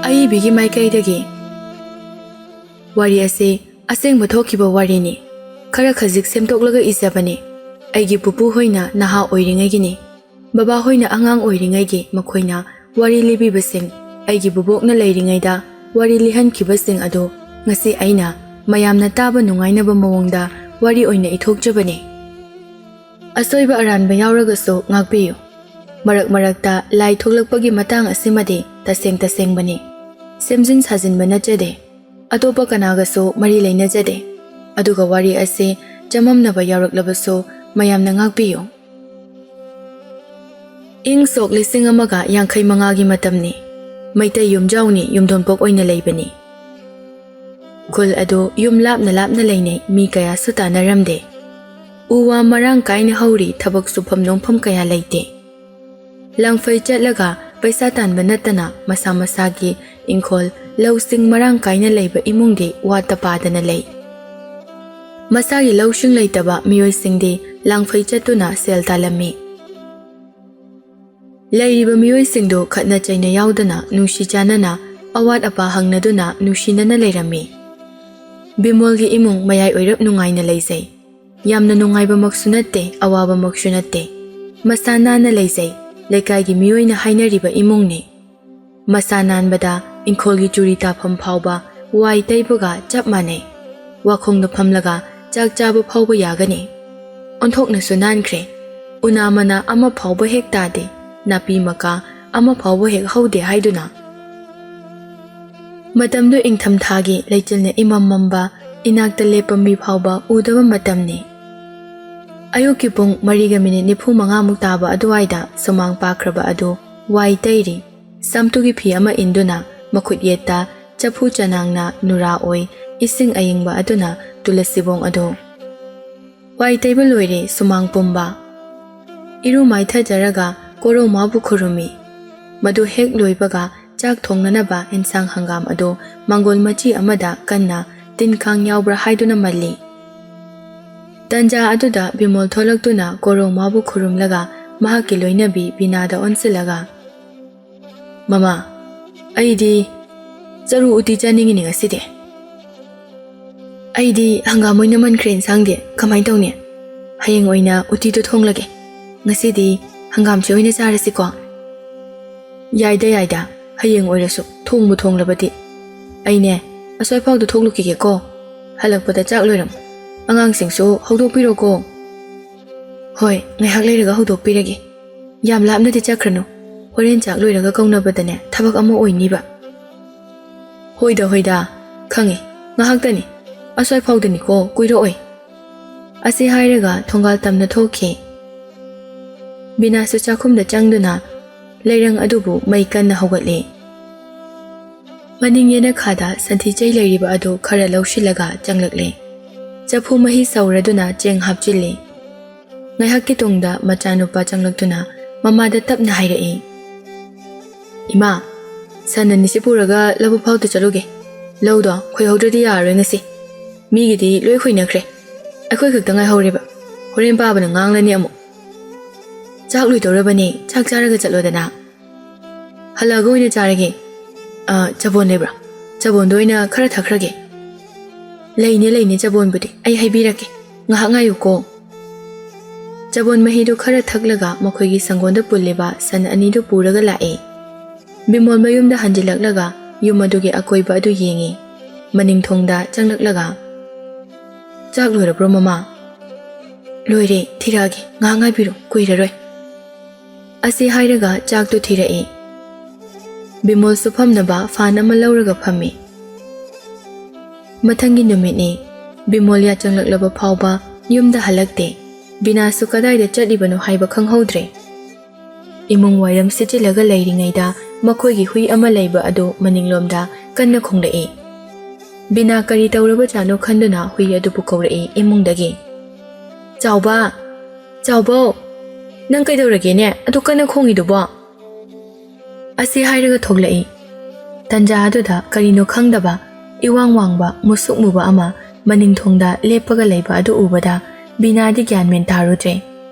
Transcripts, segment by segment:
ꯑꯏꯕꯤꯒꯤ ꯃꯥꯏꯀꯩꯗꯒꯤ ꯋꯥꯔꯤ ꯑꯁꯤ ꯑꯁꯦꯡꯕ ꯊꯣꯛꯈꯤꯕ ꯋꯥꯔꯤꯅꯤ꯫ ꯈꯔ ꯈꯖꯤꯛ ꯁꯦꯝꯗꯣꯛꯂꯒ ꯏꯖꯕꯅꯤ꯫ ꯑꯩꯒꯤ ꯄꯨꯄꯨ ꯍꯣꯏꯅ ꯅꯍꯥ ꯑꯣꯏꯔꯤꯉꯩꯒꯤꯅꯤ꯫ ꯕꯕꯥ ꯍꯣꯏꯅ ꯑꯉꯥꯡ ꯑꯣꯏꯔꯤꯉꯩꯒꯤ ꯃꯈꯣꯏꯅ ꯋꯥꯔꯤ ꯂꯤꯕꯤꯕꯁꯤꯡ, ꯑꯩꯒꯤ ꯕꯨꯕꯣꯛꯅ ꯂꯩꯔꯤꯉꯩꯗ ꯋꯥꯔꯤ ꯂꯤꯍꯟꯈꯤꯕꯁꯤꯡ ꯑꯗꯨ ꯉꯁꯤ ꯑꯩꯅ ꯃꯌꯥꯝꯅ ꯇꯥꯕ ꯅꯨꯡꯉꯥꯏꯅꯕ ꯃꯑꯣꯡꯗ ꯋꯥꯔꯤ ꯑꯣꯏꯅ ꯏꯊꯣꯛꯆꯕꯅꯤ꯫ ꯑꯁꯣꯏꯕ ꯑꯔꯥꯟꯕ ꯌꯥꯎꯔꯒꯁꯨ ꯉꯥꯛꯄꯤꯌꯨ꯫ ꯃꯔꯛ ꯃꯔꯛꯇ ꯂꯥꯏ ꯊꯣꯛꯂꯛꯄꯒꯤ ꯃꯇꯥꯡ ꯑꯁꯤꯃꯗꯤ ꯇꯁꯦꯡ ꯇꯁꯦꯡꯕꯅꯤ꯫ ꯁꯦꯝꯖꯤꯟ ꯁꯥꯖꯤꯟꯕ ꯅꯠꯆꯗꯦ꯫ ꯑꯇꯣꯞꯄ ꯀꯅꯥꯒꯁꯨ ꯃꯔꯤ ꯂꯩꯅꯖꯗꯦ꯫ ꯑꯗꯨꯒ ꯋꯥꯔꯤ ꯑꯁꯤ ꯆꯃꯝꯅꯕ ꯌꯥꯎꯔꯛꯂꯕꯁꯨ ꯃꯌꯥꯝꯅ ꯉꯥꯛꯄꯤꯌꯨ꯫ ꯏꯪ ꯁꯣꯛ 1955ꯒꯤ ꯃꯇꯝꯅꯤ꯫ ꯃꯩꯇꯩ ꯌꯨꯝꯖꯥꯎꯅꯤ ꯌꯨꯝꯊꯣꯡꯄꯣꯛ ꯑꯣꯏꯅ ꯂꯩꯕꯅꯤ꯫ ꯈꯨꯜ ꯑꯗꯨ ꯌꯨꯝ ꯂꯥꯞꯅ ꯂꯥꯞꯅ ꯂꯩꯅꯩ, ꯃꯤ ꯀꯌꯥꯁꯨ ꯇꯥꯟꯅꯔꯝꯗꯦ꯫ ꯎ ꯋꯥ ꯃꯔꯥꯡ ꯀꯥꯏꯅ ꯍꯧꯔꯤ, ꯊꯕꯛ ꯁꯨꯐꯝ ꯅꯣꯝꯐꯝ ꯀꯌా ꯂꯩꯇꯦ꯫ ꯂꯪꯐꯩ ꯆꯠꯂꯒ ꯄꯩꯁꯥ ꯇꯥꯟꯕ ꯅꯠꯇꯅ ꯃꯁꯥ ꯃꯁꯥꯒꯤ ꯏꯪꯈꯣꯜ ꯂꯧꯁꯤꯡ ꯃꯔꯥꯡ ꯀꯥꯏꯅ ꯂꯩꯕ ꯏꯃꯨꯡꯗꯤ ꯋꯥꯠꯇ ꯄꯥꯗꯅ ꯂꯩ꯫ ꯃꯁꯥꯒꯤ ꯂꯧꯁꯤꯡ ꯂꯩꯇꯕ ꯃꯤꯑꯣꯏꯁꯤꯡꯗꯤ ꯂꯪꯐꯩ ꯆꯠꯇꯨꯅ ꯁꯦꯜ ꯇꯥꯜꯂꯝꯃꯤ꯫ ꯂꯩꯔꯤꯕ ꯃꯤꯑꯣꯏꯁꯤꯡꯗꯨ ꯈꯠꯅ ꯆꯩꯅ ꯌꯥꯎꯗꯅ ꯅꯨꯡꯁꯤ ꯆꯥꯟꯅꯅ ꯑꯋꯥꯠ ꯑꯄꯥ ꯍꯪꯅꯗꯨꯅ ꯅꯨꯡꯁꯤꯅꯅ ꯂꯩꯔꯝꯃꯤ꯫ ꯕꯤꯃꯣꯜꯒꯤ ꯏꯃꯨꯡ ꯃꯌꯥꯏ ꯑꯣꯏꯔꯞ ꯅꯨꯡꯉꯥꯏꯅ ꯂꯩꯖꯩ꯫ ꯌꯥꯝꯅ ꯅꯨꯡꯉꯥꯏꯕꯃꯛꯁꯨ ꯅꯠꯇꯦ, ꯑꯋꯥꯕꯃꯛꯁꯨ ꯅꯠꯇꯦ꯫ ꯃꯁꯥ ꯅꯥꯟꯅ ꯂꯩꯖꯩ꯫ ꯂꯩꯀꯥꯏꯒꯤ ꯃꯤꯑꯣꯏꯅ ꯍꯥꯏꯅꯔꯤꯕ ꯏꯃꯨꯡꯅꯤ꯫ ꯃꯁꯥ ꯅꯥꯟꯕꯗ ꯏꯪꯈꯣꯜꯒꯤ ꯆꯨꯔꯤ ꯇꯥꯐꯝ ꯐꯥꯎꯕ ꯋꯥꯏ ꯇꯩꯕꯒ ꯆꯞ ꯃꯥꯟꯅꯩ꯫ ꯋꯥꯈꯣꯡꯗ ꯐꯝꯂꯒ ꯆꯥꯛ ꯆꯥꯕ ꯐꯥꯎꯕ ꯌꯥꯒꯅꯤ꯫ ꯑꯣꯟꯊꯣꯛꯅꯁꯨ ꯅꯥꯟꯈ꯭ꯔꯦ꯫ ꯎꯅꯥ ꯃꯅꯥ ꯑꯃ ꯐꯥꯎꯕ ꯍꯦꯛ ꯇꯥꯗꯦ, ꯅꯥꯄꯤ ꯃꯀꯥ ꯑꯃ ꯐꯥꯎꯕ ꯍꯦꯛ ꯍꯧꯗꯦ ꯍꯥꯏꯗꯨꯅ꯫ ꯃꯇꯝꯗꯨ ꯏꯪꯊꯝꯊꯥꯒꯤ ꯂꯩꯆꯤꯜꯅ ꯏꯃꯝ ꯃꯝꯕ, ꯏꯅꯥꯛꯇ ꯂꯦꯞꯄ ꯃꯤ ꯐꯥꯎꯕ ꯎꯗꯕ ꯃꯇꯝꯅꯤ꯫ ꯑꯌꯨꯛꯀꯤ ꯄꯨꯡ 4:45ꯃꯨꯛ ꯇꯥꯕ ꯑꯗꯨꯋꯥꯏꯗ ꯁꯨꯃꯥꯡ ꯄꯥꯛꯈ꯭ꯔꯕ ꯑꯗꯨ ꯋꯥꯏ ꯇꯩꯔꯤ꯫ ꯁꯝꯇꯨꯒꯤ ꯐꯤ ꯑꯃ ꯏꯟꯗꯨꯅ ꯃꯈꯨꯠ ꯌꯦꯠꯇ ꯆꯐꯨ ꯆꯅꯥꯡꯅ ꯅꯨꯔꯥ ꯑꯣꯏ, ꯏꯁꯤꯡ ꯑꯏꯪꯕ ꯑꯗꯨꯅ ꯇꯨꯂꯁꯤꯕꯣꯡ ꯑꯗꯨ ꯋꯥꯏ ꯇꯩꯕ ꯂꯣꯏꯔꯦ꯫ ꯁꯨꯃꯥꯡ ꯄꯨꯝꯕ ꯏꯔꯨ ꯃꯥꯏꯊꯖꯔꯒ ꯀꯣꯔꯧꯃꯥꯕꯨ ꯈꯨꯔꯨꯝꯃꯤ꯫ ꯃꯗꯨ ꯍꯦꯛ ꯂꯣꯏꯕꯒ ꯆꯥꯛ ꯊꯣꯡꯅꯅꯕ ꯑꯦꯟꯁꯥꯡ ꯍꯪꯒꯥꯝ ꯑꯗꯨ ꯃꯥꯡꯒꯣꯜ ꯃꯆꯤ ꯑꯃꯗ ꯀꯟꯅ ꯇꯤꯟꯈꯥꯡ ꯌꯥꯎꯕ꯭ꯔꯥ ꯍꯥꯏꯗꯨꯅ ꯃꯜꯂꯤ꯫ ꯇꯟꯖꯥ ꯑꯗꯨꯗ ꯕꯤꯃꯣꯜ ꯊꯣꯛꯂꯛꯇꯨꯅ ꯀꯣꯔꯧꯃꯥꯕꯨ ꯈꯨꯔꯨꯝꯂꯒ ꯃꯍꯥꯛꯀꯤ ꯂꯣꯏꯅꯕꯤ ꯕꯤꯅꯥꯗ ꯑꯣꯟꯁꯤꯜꯂꯒ, "ꯃꯃꯥ, ꯑꯩꯗꯤ ꯆꯔꯨ ꯎꯇꯤ ꯆꯥꯅꯤꯡꯉꯤꯅꯦ ꯉꯁꯤꯗꯤ꯫ ꯑꯩꯗꯤ ꯍꯪꯒꯥꯝ ꯑꯣꯏꯅ ꯃꯟꯈ꯭ꯔꯦ ꯏꯟꯁꯥꯡꯗꯤ꯫ ꯀꯃꯥꯏꯅ ꯇꯧꯅꯤ? ꯍꯌꯦꯡ ꯑꯣꯏꯅ ꯎꯇꯤꯗꯨ ꯊꯣꯡꯂꯒꯦ꯫ ꯉꯁꯤꯗꯤ ꯍꯪꯒꯥꯝꯁꯤ ꯑꯣꯏꯅ ꯆꯥꯔꯁꯤꯀꯣ?" "ꯌꯥꯏꯗ ꯌꯥꯏꯗ, ꯍꯌꯦꯡ ꯑꯣꯏꯔꯁꯨ ꯊꯣꯡꯕꯨ ꯊꯣꯡꯂꯕꯗꯤ꯫ ꯑꯩꯅꯦ ꯑꯁ꯭ꯋꯥꯏꯐꯥꯎꯗ ꯊꯣꯛꯂꯨꯈꯤꯒꯦꯀꯣ꯫ ꯍꯜꯂꯛꯄꯗ ꯆꯥꯛ ꯂꯣꯏꯔꯝꯃꯨ꯫ ꯑꯉꯥꯡꯁꯤꯡꯁꯨ ꯍꯧꯗꯣꯛꯄꯤꯔꯣꯀꯣ." "ꯍꯣꯏ, ꯉꯥꯏꯍꯥꯛ ꯂꯩꯔꯒ ꯍꯧꯗꯣꯛꯄꯤꯔꯒꯦ꯫ ꯌꯥꯝ ꯂꯥꯞꯅꯗꯤ ꯆꯠꯈ꯭ꯔꯅꯨ꯫ ꯍꯣꯔꯦꯟ ꯆꯥꯛ ꯂꯣꯏꯔꯒ ꯀꯧꯅꯕꯗꯅꯦ ꯊꯕꯛ ꯑꯃ ꯑꯣꯏꯅꯤꯕ." "ꯍꯣꯏꯗ ꯍꯣꯏꯗ, ꯈꯪꯉꯤ꯫ ꯉꯥꯏꯍꯥꯛꯇꯅꯤ, ꯑꯁ꯭ꯋꯥꯏꯐꯥꯎꯗꯅꯤꯀꯣ, ꯀꯨꯏꯔꯛꯑꯣꯏ." ꯑꯁꯤ ꯍꯥꯏꯔꯒ ꯊꯣꯡꯒꯥꯜ ꯇꯝꯅ ꯊꯣꯛꯈꯤ꯫ ꯕꯤꯅꯥꯁꯨ ꯆꯥꯛꯈꯨꯝꯗ ꯆꯪꯗꯨꯅ ꯂꯩꯔꯪ ꯑꯗꯨꯕꯨ ꯃꯩ ꯀꯟꯅ ꯍꯧꯒꯠꯂꯤ꯫ ꯃꯅꯤꯡ ꯌꯦꯅꯈꯥꯗ ꯁꯟꯊꯤ ꯆꯩ ꯂꯩꯔꯤꯕ ꯑꯗꯨ ꯈꯔ ꯂꯧꯁꯤꯜꯂꯒ ꯆꯪꯂꯛꯂꯤ꯫ ꯆꯐꯨ ꯃꯍꯤ ꯁꯧꯔꯗꯨꯅ ꯆꯦꯡ ꯍꯥꯞꯆꯤꯜꯂꯤ꯫ ꯉꯥꯏꯍꯥꯛꯀꯤ ꯇꯨꯡꯗ ꯃꯆꯥꯅꯨꯄꯥ ꯆꯪꯂꯛꯇꯨꯅ ꯃꯃꯥꯗ ꯇꯞꯅ ꯍꯥꯏꯔꯛꯏ, "ꯏꯃꯥ, ꯁꯟ ꯑꯅꯤꯁꯤ ꯄꯨꯔꯒ ꯂꯧꯕꯨꯛ ꯐꯥꯎꯗ ꯆꯠꯂꯨꯒꯦ꯫ ꯂꯧꯗꯣ ꯈꯣꯏꯍꯧꯗ꯭ꯔꯗꯤ ꯌꯥꯔꯔꯣꯏ ꯉꯁꯤ꯫ ꯃꯤꯒꯤꯗꯤ ꯂꯣꯏ ꯈꯣꯏꯅꯈ꯭ꯔꯦ, ꯑꯩꯈꯣꯏ ꯈꯛꯇ ꯉꯥꯏꯍꯧꯔꯦꯕ꯫ ꯍꯣꯔꯦꯟ ꯄꯥꯕꯅ ꯉꯥꯡꯂꯅꯤ ꯑꯃꯨꯛ." "ꯆꯥꯛ ꯂꯣꯏꯗꯧꯔꯕꯅꯤ, ꯆꯥꯛ ꯆꯥꯔꯒ ꯆꯠꯂꯣꯗꯅ." "ꯍꯜꯂꯛꯑꯒ ꯑꯣꯏꯅ ꯆꯥꯔꯒꯦ꯫ ꯆꯕꯣꯟ ꯂꯩꯕ꯭ꯔꯥ? ꯆꯕꯣꯟꯗꯣ ꯑꯣꯏꯅ ꯈꯔ ꯊꯛꯈ꯭ꯔꯒꯦ." "ꯂꯩꯅꯦ ꯂꯩꯅꯦ ꯆꯕꯣꯟꯕꯨꯗꯤ, ꯑꯩ ꯍꯩꯕꯤꯔꯛꯀꯦ꯫ ꯉꯥꯏꯍꯥꯛ ꯉꯥꯏꯌꯨꯀꯣ." ꯆꯕꯣꯟ ꯃꯍꯤꯗꯨ ꯈꯔ ꯊꯛꯂꯒ ꯃꯈꯣꯏꯒꯤ ꯁꯪꯒꯣꯟꯗ ꯄꯨꯜꯂꯤꯕ ꯁꯟ ꯑꯅꯤꯗꯨ ꯄꯨꯔꯒ ꯂꯥꯛꯏ꯫ ꯕꯤꯃꯣꯜ ꯃꯌꯨꯝꯗ ꯍꯟꯖꯤꯜꯂꯛꯂꯒ ꯌꯨꯝ ꯑꯗꯨꯒꯤ ꯑꯀꯣꯏꯕ ꯑꯗꯨ ꯌꯦꯡꯉꯤ꯫ ꯃꯅꯤꯡ ꯊꯣꯡꯗ ꯆꯪꯂꯛꯂꯒ, "ꯆꯥꯛ ꯂꯣꯏꯔꯕ꯭ꯔꯣ ꯃꯃꯥ?" "ꯂꯣꯏꯔꯦ, ꯊꯤꯔꯛꯑꯒꯦ, ꯉꯥꯏꯍꯥꯛ ꯉꯥꯏꯕꯤꯔꯣ, ꯀꯨꯏꯔꯔꯣꯏ." ꯑꯁꯤ ꯍꯥꯏꯔꯒ ꯆꯥꯛꯇꯨ ꯊꯤꯔꯛꯏ꯫ ꯕꯤꯃꯣꯜꯁꯨ ꯐꯝꯅꯕ ꯐꯥꯟ ꯑꯃ ꯂꯧꯔꯒ ꯐꯝꯃꯤ꯫ ꯃꯊꯪꯒꯤ ꯅꯨꯃꯤꯠꯅꯤ꯫ ꯕꯤꯃꯣꯜ ꯌꯥꯆꯪꯂꯛꯂꯕ ꯐꯥꯎꯕ ꯌꯨꯝꯗ ꯍꯜꯂꯛꯇꯦ꯫ ꯕꯤꯅꯥꯁꯨ ꯀꯗꯥꯏꯗ ꯆꯠꯂꯤꯕꯅꯣ ꯍꯥꯏꯕ ꯈꯪꯍꯧꯗ꯭ꯔꯦ꯫ ꯏꯃꯨꯡ ꯋꯥꯏꯔꯝ ꯁꯤꯠꯆꯤꯜꯂꯒ ꯂꯩꯔꯤꯉꯩꯗ ꯃꯈꯣꯏꯒꯤ ꯍꯨꯏ ꯑꯃ ꯂꯩꯕ ꯑꯗꯨ ꯃꯅꯤꯡꯂꯣꯝꯗ ꯀꯟꯅ ꯈꯣꯡꯂꯛꯏ꯫ ꯕꯤꯅꯥ ꯀꯔꯤ ꯇꯧꯔꯕꯖꯥꯠꯅꯣ ꯈꯟꯗꯨꯅ ꯍꯨꯏ ꯑꯗꯨꯕꯨ ꯀꯧꯔꯛꯏ ꯏꯃꯨꯡꯗꯒꯤ꯫ "ꯆꯥꯎꯕ, ꯆꯥꯎꯕꯧ, ꯅꯪ ꯀꯩꯗꯧꯔꯒꯦꯅꯦ ꯑꯗꯨ ꯀꯟꯅ ꯈꯣꯡꯉꯤꯗꯨꯕꯣ?" ꯑꯁꯤ ꯍꯥꯏꯔꯒ ꯊꯣꯛꯂꯛꯏ꯫ ꯇꯟꯖꯥ ꯑꯗꯨꯗ ꯀꯔꯤꯅꯣ ꯈꯪꯗꯕ ꯏꯋꯥꯡ ꯋꯥꯡꯕ ꯃꯨꯁꯨꯛ ꯃꯨꯕ ꯑꯃ ꯃꯅꯤꯡꯊꯣꯡꯗ ꯂꯦꯞꯄꯒ ꯂꯩꯕ ꯑꯗꯨ ꯎꯕꯗ ꯕꯤꯅꯥꯗꯤ ꯒ꯭ꯌꯥꯟ ꯃꯦꯟ ꯇꯥꯔꯨꯗ꯭ꯔꯦ꯫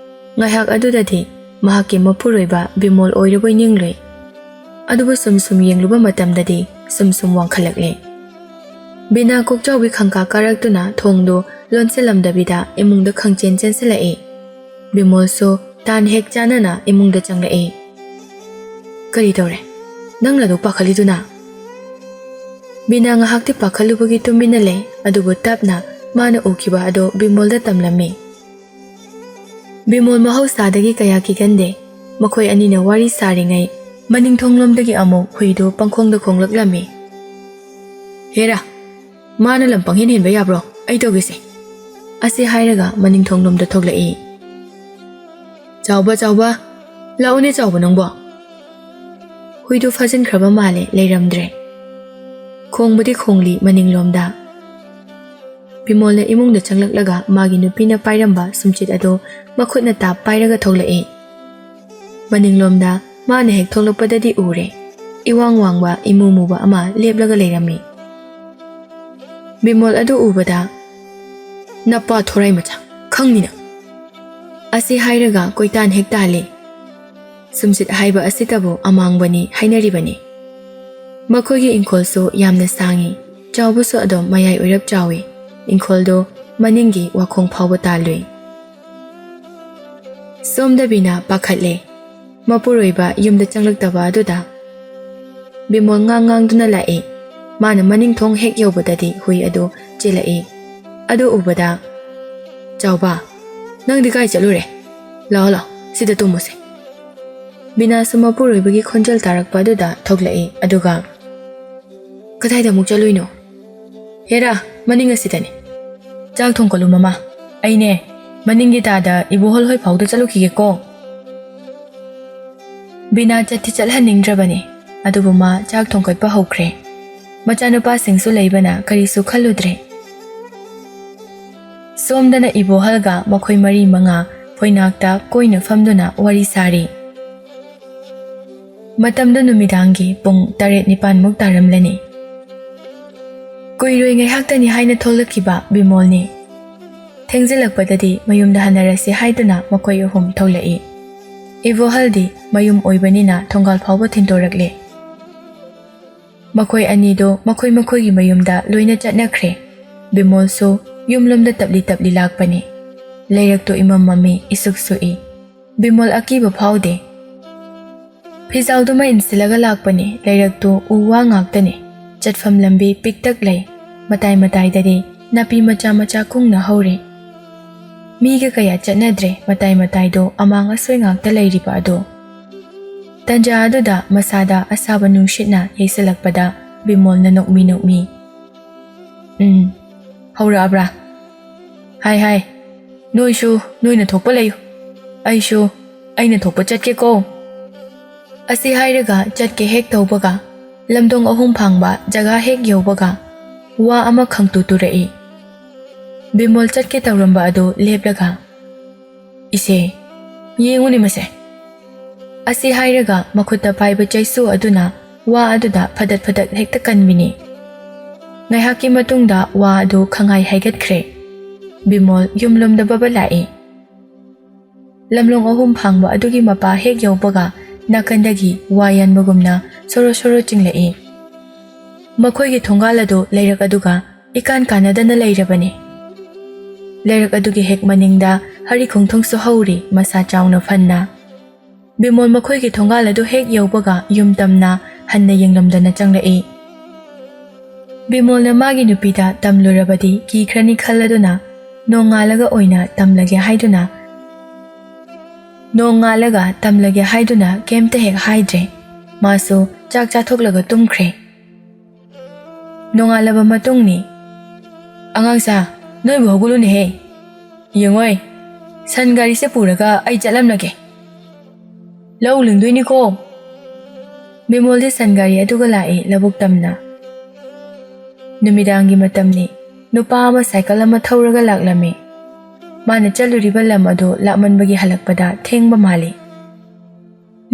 ꯉꯥꯏꯍꯥꯛ ꯑꯗꯨꯗꯗꯤ ꯃꯍꯥꯛꯀꯤ ꯃꯄꯨꯔꯣꯏꯕ ꯕꯤꯃꯣꯜ ꯑꯣꯏꯔꯕꯣꯏ ꯅꯤꯡꯂꯨꯏ꯫ ꯑꯗꯨꯕꯨ ꯁꯨꯝ ꯌꯦꯡꯂꯨꯕ ꯃꯇꯝꯗꯗꯤ ꯁꯨꯝ ꯋꯥꯡꯈꯠꯂꯛꯂꯦ꯫ ꯕꯤꯅꯥ ꯀꯣꯛꯆꯥꯎꯕꯤ ꯈꯪꯀꯥ ꯀꯥꯔꯛꯇꯨꯅ ꯊꯣꯡꯗꯨ ꯂꯣꯟꯁꯤꯜꯂꯝꯗꯕꯤꯗ ꯏꯃꯨꯡꯗ ꯈꯪꯆꯦꯟ ꯆꯦꯟꯁꯤꯜꯂꯛꯏ꯫ ꯕꯤꯃꯣꯜꯁꯨ ꯇꯥꯟ ꯍꯦꯛ ꯆꯥꯟꯅꯅ ꯏꯃꯨꯡꯗ ꯆꯪꯂꯛꯏ꯫ "ꯀꯔꯤ ꯇꯧꯔꯦ? ꯅꯪ ꯂꯗꯨꯛ ꯄꯥꯈꯠꯂꯤꯗꯨꯅ?" ꯕꯤꯅꯥ ꯉꯥꯏꯍꯥꯛꯇꯤ ꯄꯥꯈꯠꯂꯨꯕꯒꯤ ꯇꯨꯃꯤꯟꯅ ꯂꯩ, ꯑꯗꯨꯕꯨ ꯇꯞꯅ ꯃꯥꯅ ꯎꯈꯤꯕ ꯑꯗꯨ ꯕꯤꯃꯣꯜꯗ ꯇꯝꯂꯝꯃꯤ꯫ ꯕꯤꯃꯣꯜ ꯃꯍꯧꯁꯥꯗꯒꯤ ꯀꯌꯥ ꯀꯤꯒꯟꯗꯦ꯫ ꯃꯈꯣꯏ ꯑꯅꯤꯅ ꯋꯥꯔꯤ ꯁꯥꯔꯤꯉꯩ ꯃꯅꯤꯡꯊꯣꯡꯂꯣꯝꯗꯒꯤ ꯑꯃꯨꯛ ꯍꯨꯏꯗꯨ ꯄꯪꯈꯣꯡꯗ ꯈꯣꯡꯂꯛꯂꯝꯃꯤ꯫ "ꯍꯦꯔꯥ, ꯃꯥꯅ ꯂꯝ ꯄꯪꯍꯦꯟ ꯍꯦꯟꯕ ꯌꯥꯕ꯭ꯔꯣ? ꯑꯩ ꯇꯧꯒꯦꯁꯦ" ꯑꯁꯤ ꯍꯥꯏꯔꯒ ꯃꯅꯤꯡꯊꯣꯡꯂꯣꯝꯗ ꯊꯣꯛꯂꯛꯏ꯫ "ꯆꯥꯎꯕ, ꯆꯥꯎꯕ, ꯂꯥꯛꯎꯅꯦ ꯆꯥꯎꯕ ꯅꯪꯕꯣ." ꯍꯨꯏꯗꯨ ꯐꯥꯖꯤꯟꯈ꯭ꯔꯕ ꯃꯥꯜꯂꯦ, ꯂꯩꯔꯝꯗ꯭ꯔꯦ꯫ ꯈꯣꯡꯕꯨꯗꯤ ꯈꯣꯡꯂꯤ ꯃꯅꯤꯡꯂꯣꯝꯗ꯫ ꯕꯤꯃꯣꯜꯅ ꯏꯃꯨꯡꯗ ꯆꯪꯂꯛꯂꯒ ꯃꯥꯒꯤ ꯅꯨꯄꯤꯅ ꯄꯥꯏꯔꯝꯕ ꯁꯨꯝꯆꯤꯠ ꯑꯗꯨ ꯃꯈꯨꯠꯅ ꯇꯥꯞ ꯄꯥꯏꯔꯒ ꯊꯣꯛꯂꯛꯏ꯫ ꯃꯅꯤꯡꯂꯣꯝꯗ ꯃꯥꯅ ꯍꯦꯛ ꯊꯣꯛꯂꯛꯄꯗꯗꯤ ꯎꯔꯦ, ꯏꯋꯥꯡ ꯋꯥꯡꯕ ꯏꯃꯨ ꯃꯨꯕ ꯑꯃ ꯂꯦꯞꯂꯒ ꯂꯩꯔꯝꯃꯤ꯫ ꯕꯤꯃꯣꯜ ꯑꯗꯨ ꯎꯕꯗ "ꯅꯄꯥ ꯊꯣꯔꯥꯏ ꯃꯆꯥ, ꯈꯪꯅꯤꯅ" ꯑꯁꯤ ꯍꯥꯏꯔꯒ ꯀꯣꯏꯇꯥꯟ ꯍꯦꯛ ꯇꯥꯜꯂꯤ꯫ ꯁꯨꯝꯆꯤꯠ ꯍꯥꯏꯕ ꯑꯁꯤꯇꯕꯨ ꯑꯃꯥꯡꯕꯅꯤ ꯍꯥꯏꯅꯔꯤꯕꯅꯤ꯫ ꯃꯈꯣꯏꯒꯤ ꯏꯪꯈꯣꯜꯁꯨ ꯌꯥꯝꯅ ꯁꯥꯡꯏ, ꯆꯥꯎꯕꯁꯨ ꯑꯗꯨꯝ ꯃꯌꯥꯏ ꯑꯣꯏꯔꯞ ꯆꯥꯎꯏ꯫ ꯏꯪꯈꯣꯜꯗꯨ ꯃꯅꯤꯡꯒꯤ ꯋꯥꯈꯣꯡ ꯐꯥꯎꯕ ꯇꯥꯜꯂꯨꯏ꯫ ꯁꯣꯝꯗ ꯕꯤꯅꯥ ꯄꯥꯈꯠꯂꯦ, ꯃꯄꯨꯔꯣꯏꯕ ꯌꯨꯝꯗ ꯆꯪꯂꯛꯇꯕ ꯑꯗꯨꯗ꯫ ꯕꯤꯃꯣꯜ ꯉꯥꯡꯗꯨꯅ ꯂꯥꯛꯏ꯫ ꯃꯥꯅ ꯃꯅꯤꯡꯊꯣꯡ ꯍꯦꯛ ꯌꯧꯕꯗꯗꯤ ꯍꯨꯏ ꯑꯗꯨ ꯆꯦꯜꯂꯛꯏ꯫ ꯑꯗꯨ ꯎꯕꯗ "ꯆꯥꯎꯕ, ꯅꯪꯗꯤ ꯀꯥꯏ ꯆꯠꯂꯨꯔꯦ? ꯂꯥꯛꯑꯣ ꯂꯥꯛꯑꯣ, ꯁꯤꯗ ꯇꯨꯝꯃꯨꯁꯦ." ꯕꯤꯅꯥꯁꯨ ꯃꯄꯨꯔꯣꯏꯕꯒꯤ ꯈꯣꯟꯖꯦꯜ ꯇꯥꯔꯛꯄ ꯑꯗꯨꯗ ꯊꯣꯛꯂꯛꯏ, ꯑꯗꯨꯒ "ꯀꯗꯥꯏꯗ ꯑꯃꯨꯛ ꯆꯠꯂꯨꯏꯅꯣ?" "ꯍꯦꯔꯥ, ꯃꯅꯤꯡ ꯑꯁꯤꯗꯅꯤ꯫ ꯆꯥꯛ ꯊꯣꯡꯒꯠꯂꯨ ꯃꯃꯥ, ꯑꯩꯅꯦ ꯃꯅꯤꯡꯒꯤ ꯇꯥꯗ ꯏꯕꯣꯍꯜ ꯍꯣꯏ ꯐꯥꯎꯗ ꯆꯠꯂꯨꯈꯤꯒꯦꯀꯣ." ꯕꯤꯅꯥ ꯆꯠꯇꯤ ꯆꯠꯍꯟꯅꯤꯡꯗ꯭ꯔꯕꯅꯤ, ꯑꯗꯨꯕꯨ ꯃꯥ ꯆꯥꯛ ꯊꯣꯡꯒꯠꯄ ꯍꯧꯈ꯭ꯔꯦ꯫ ꯃꯆꯥꯅꯨꯄꯥꯁꯤꯡꯁꯨ ꯂꯩꯕꯅ ꯀꯔꯤꯁꯨ ꯈꯜꯂꯨꯗ꯭ꯔꯦ꯫ ꯁꯣꯝꯗꯅ ꯏꯕꯣꯍꯜꯒ ꯃꯈꯣꯏ ꯃꯔꯤ ꯃꯉꯥ ꯐꯣꯏꯅꯥꯛꯇ ꯀꯣꯏꯅ ꯐꯝꯗꯨꯅ ꯋꯥꯔꯤ ꯁꯥꯔꯤ꯫ ꯃꯇꯝꯗꯨ ꯅꯨꯃꯤꯗꯥꯡꯒꯤ ꯄꯨꯡ 7-9ꯃꯨꯛ ꯇꯥꯔꯝꯂꯅꯤ꯫ ꯀꯨꯏꯔꯣꯏ ꯉꯥꯏꯍꯥꯛꯇꯅꯤ ꯍꯥꯏꯅ ꯊꯣꯛꯂꯛꯈꯤꯕ ꯕꯤꯃꯣꯜꯅꯤ꯫ ꯊꯦꯡꯖꯤꯜꯂꯛꯄꯗꯗꯤ ꯃꯌꯨꯝꯗ ꯍꯟꯅꯔꯁꯤ ꯍꯥꯏꯗꯨꯅ ꯃꯈꯣꯏ ꯑꯍꯨꯝ ꯊꯣꯛꯂꯛꯏ꯫ ꯏꯕꯣꯍꯜꯗꯤ ꯃꯌꯨꯝ ꯑꯣꯏꯕꯅꯤꯅ ꯊꯣꯡꯒꯥꯜ ꯐꯥꯎꯕ ꯊꯤꯟꯗꯣꯔꯛꯂꯦ꯫ ꯃꯈꯣꯏ ꯑꯅꯤꯗꯨ ꯃꯈꯣꯏꯒꯤ ꯃꯌꯨꯝꯗ ꯂꯣꯏꯅ ꯆꯠꯅꯈ꯭ꯔꯦ꯫ ꯕꯤꯃꯣꯜꯁꯨ ꯌꯨꯝꯂꯣꯝꯗ ꯇꯞꯂꯤ ꯂꯥꯛꯄꯅꯤ꯫ ꯂꯩꯔꯛꯇꯨ ꯏꯃꯝ ꯃꯝꯃꯤ, ꯏꯁꯨꯛ ꯁꯨꯛꯏ꯫ ꯕꯤꯃꯣꯜ ꯑꯀꯤꯕ ꯐꯥꯎꯗꯦ꯫ ꯐꯤꯖꯥꯎꯗꯨꯃ ꯏꯟꯁꯤꯜꯂꯒ ꯂꯥꯛꯄꯅꯤ꯫ ꯂꯩꯔꯛꯇꯨ ꯎ ꯋꯥ ꯉꯥꯛꯇꯅꯤ꯫ ꯆꯠꯐꯝ ꯂꯝꯕꯤ ꯄꯤꯛꯇꯛ ꯂꯩ꯫ ꯃꯇꯥꯏ ꯃꯇꯥꯏꯗꯗꯤ ꯅꯥꯄꯤ ꯃꯆꯥ ꯀꯨꯡꯅ ꯍꯧꯔꯤ꯫ ꯃꯤꯒ ꯀꯌꯥ ꯆꯠꯅꯗ꯭ꯔꯦ꯫ ꯃꯇꯥꯏ ꯃꯇꯥꯏꯗꯣ ꯑꯃꯥꯡ ꯑꯁꯣꯏ ꯉꯥꯛꯇ ꯂꯩꯔꯤꯕ ꯑꯗꯣ꯫ ꯇꯟꯖꯥ ꯑꯗꯨꯗ ꯃꯁꯥꯗ ꯑꯁꯥꯕ ꯅꯨꯡꯁꯤꯠꯅ ꯌꯩꯁꯤꯜꯂꯛꯄꯗ ꯕꯤꯃꯣꯜꯅ ꯅꯣꯛꯃꯤ꯫ "ꯍꯧꯔꯛꯑꯕ꯭ꯔꯥ? ꯍꯥꯏ, ꯅꯣꯏꯁꯨ ꯅꯣꯏꯅ ꯊꯣꯛꯄ ꯂꯩꯌꯨ, ꯑꯩꯁꯨ ꯑꯩꯅ ꯊꯣꯛꯄ ꯆꯠꯀꯦꯀꯣ." ꯑꯁꯤ ꯍꯥꯏꯔꯒ ꯆꯠꯀꯦ ꯍꯦꯛ ꯇꯧꯕꯒ, ꯂꯝꯗꯣꯡ 3 ꯐꯥꯡꯕ ꯖꯒꯥ ꯍꯦꯛ ꯌꯧꯕꯒ ꯋꯥ ꯑꯃ ꯈꯪꯇꯨ ꯇꯨꯔꯛꯏ꯫ ꯕꯤꯃꯣꯜ ꯆꯠꯀꯦ ꯇꯧꯔꯝꯕ ꯑꯗꯨ ꯂꯦꯞꯂꯒ "ꯏꯆꯦ, ꯌꯦꯡꯉꯨꯅꯦ ꯃꯁꯦ" ꯑꯁꯤ ꯍꯥꯏꯔꯒ ꯃꯈꯨꯠꯇ ꯄꯥꯏꯕ ꯆꯩꯁꯨ ꯑꯗꯨꯅ ꯋꯥ ꯑꯗꯨꯗ ꯐꯗꯠ ꯍꯦꯛꯇ ꯀꯟꯕꯤꯅꯤ꯫ ꯉꯥꯏꯍꯥꯛꯀꯤ ꯃꯇꯨꯡꯗ ꯋꯥ ꯑꯗꯨ ꯈꯪꯍꯥꯏ ꯍꯥꯏꯒꯠꯈ꯭ꯔꯦ꯫ ꯕꯤꯃꯣꯜ ꯌꯨꯝꯂꯣꯝꯗ ꯕꯕ ꯂꯥꯛꯏ꯫ ꯂꯝꯂꯣꯡ 3 ꯐꯥꯡꯕ ꯑꯗꯨꯒꯤ ꯃꯄꯥ ꯍꯦꯛ ꯌꯧꯕꯒ ꯅꯥꯀꯟꯗꯒꯤ ꯋꯥ ꯌꯥꯟꯕꯒꯨꯝꯅ ꯁꯣꯔꯣ ꯆꯤꯡꯂꯛꯏ꯫ ꯃꯈꯣꯏꯒꯤ ꯊꯣꯡꯒꯥꯜ ꯑꯗꯨ ꯂꯩꯔꯛ ꯑꯗꯨꯒ ꯏꯀꯥꯟ ꯀꯥꯟꯅꯗꯅ ꯂꯩꯔꯕꯅꯤ꯫ ꯂꯩꯔꯛ ꯑꯗꯨꯒꯤ ꯍꯦꯛ ꯃꯅꯤꯡꯗ ꯍꯔꯤꯈꯣꯡꯊꯣꯡꯁꯨ ꯍꯧꯔꯤ, ꯃꯁꯥ ꯆꯥꯎꯅ ꯐꯟꯅ꯫ ꯕꯤꯃꯣꯜ ꯃꯈꯣꯏꯒꯤ ꯊꯣꯡꯒꯥꯜ ꯑꯗꯨ ꯍꯦꯛ ꯌꯧꯕꯒ ꯌꯨꯝ ꯇꯝꯅ ꯍꯟꯅ ꯌꯦꯡꯂꯝꯗꯅ ꯆꯪꯂꯛꯏ꯫ ꯕꯤꯃꯣꯜꯅ ꯃꯥꯒꯤ ꯅꯨꯄꯤꯗ ꯇꯝꯂꯨꯔꯕꯗꯤ ꯀꯤꯈ꯭ꯔꯅꯤ ꯈꯜꯂꯗꯨꯅ ꯅꯣꯡꯉꯥꯜꯂꯒ ꯇꯝꯂꯒꯦ ꯍꯥꯏꯗꯨꯅ ꯀꯩꯝꯇ ꯍꯦꯛ ꯍꯥꯏꯗ꯭ꯔꯦ꯫ ꯃꯥꯁꯨ ꯆꯥꯛ ꯆꯥꯊꯣꯛꯂꯒ ꯇꯨꯝꯈ꯭ꯔꯦ꯫ ꯅꯣꯡꯉꯥꯜꯂꯕ ꯃꯇꯨꯡꯅꯤ꯫ "ꯑꯉꯥꯡꯁꯥ, ꯅꯣꯏꯕꯨ ꯍꯧꯒꯠꯂꯨꯅꯦꯍꯦ! ꯌꯦꯡꯉꯣꯏ, ꯁꯟ ꯒꯥꯔꯤꯁꯦ ꯄꯨꯔꯒ ꯑꯩ ꯆꯠꯂꯝꯂꯒꯦ꯫ ꯂꯧ ꯂꯤꯡꯗꯣꯏꯅꯤꯀꯣ." ꯕꯤꯃꯣꯜꯗꯤ ꯁꯟ ꯒꯥꯔꯤ ꯑꯗꯨꯒ ꯂꯥꯛꯏ ꯂꯧꯕꯨꯛ ꯇꯝꯅ꯫ ꯅꯨꯃꯤꯗꯥꯡꯒꯤ ꯃꯇꯝꯅꯤ꯫ ꯅꯨꯄꯥ ꯑꯃ ꯁꯥꯏꯀꯜ ꯑꯃ ꯊꯧꯔꯒ ꯂꯥꯛꯂꯝꯃꯤ꯫ ꯃꯥꯅ ꯆꯠꯂꯨꯔꯤꯕ ꯂꯝ ꯑꯗꯨ ꯂꯥꯞꯃꯟꯕꯒꯤ ꯍꯜꯂꯛꯄꯗ ꯊꯦꯡꯕ ꯃꯥꯜꯂꯤ꯫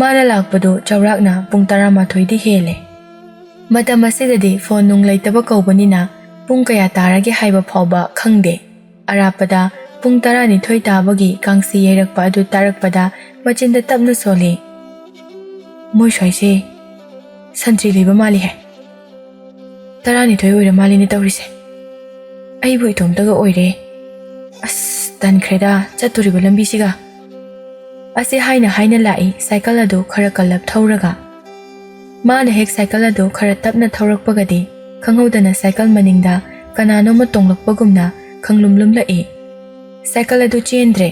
ꯃꯥꯅ ꯂꯥꯛꯄꯗꯨ ꯆꯥꯎꯔꯥꯛꯅ ꯄꯨꯡ 12 ꯍꯦꯜꯂꯦ꯫ ꯃꯇꯝ ꯑꯁꯤꯗꯗꯤ ꯐꯣꯟ ꯅꯨꯡ ꯂꯩꯇꯕ ꯀꯧꯕꯅꯤꯅ ꯄꯨꯡ ꯀꯌꯥ ꯇꯥꯔꯒꯦ ꯍꯥꯏꯕ ꯐꯥꯎꯕ ꯈꯪꯗꯦ꯫ ꯑꯔꯥꯞꯄꯗ ꯄꯨꯡ 12 ꯇꯥꯕꯒꯤ ꯀꯥꯡꯁꯤ ꯌꯩꯔꯛꯄ ꯑꯗꯨ ꯇꯥꯔꯛꯄꯗ ꯃꯆꯤꯟꯗ ꯇꯞꯅ ꯁꯣꯜꯂꯤ꯫ "ꯃꯣꯏ ꯁ꯭ꯋꯥꯏꯁꯦ ꯁꯟꯇ꯭ꯔꯤ ꯂꯩꯕ ꯃꯥꯜꯂꯤꯍꯦ" 12 ꯑꯣꯏꯔ ꯃꯥꯜꯂꯤꯅꯦ ꯇꯧꯔꯤꯁꯦ ꯑꯩꯕꯨ ꯏꯇꯣꯝꯇꯒ ꯑꯣꯏꯔꯦ ꯑꯁ ꯇꯟꯈ꯭ꯔꯦꯗ ꯆꯠꯇꯣꯔꯤꯕ ꯂꯝꯕꯤꯁꯤꯒ ꯑꯁꯤ ꯍꯥꯏꯅ ꯂꯥꯛꯏ ꯁꯥꯏꯀꯜ ꯑꯗꯨ ꯈꯔ ꯀꯜꯂꯞ ꯊꯧꯔꯒ ꯃꯥꯅ ꯍꯦꯛ ꯁꯥꯏꯀꯜ ꯑꯗꯨ ꯈꯔ ꯇꯞꯅ ꯊꯧꯔꯛꯄꯒꯗꯤ ꯈꯪꯍꯧꯗꯅ ꯁꯥꯏꯀꯜ ꯃꯅꯤꯡꯗ ꯀꯅꯥꯅꯣꯃ ꯇꯣꯡꯂꯛꯄꯒꯨꯝꯅ ꯈꯪꯂꯨꯝꯂꯨꯝꯂꯛꯏ ꯁꯥꯏꯀꯜ ꯑꯗꯨ ꯆꯦꯟꯗ꯭ꯔꯦ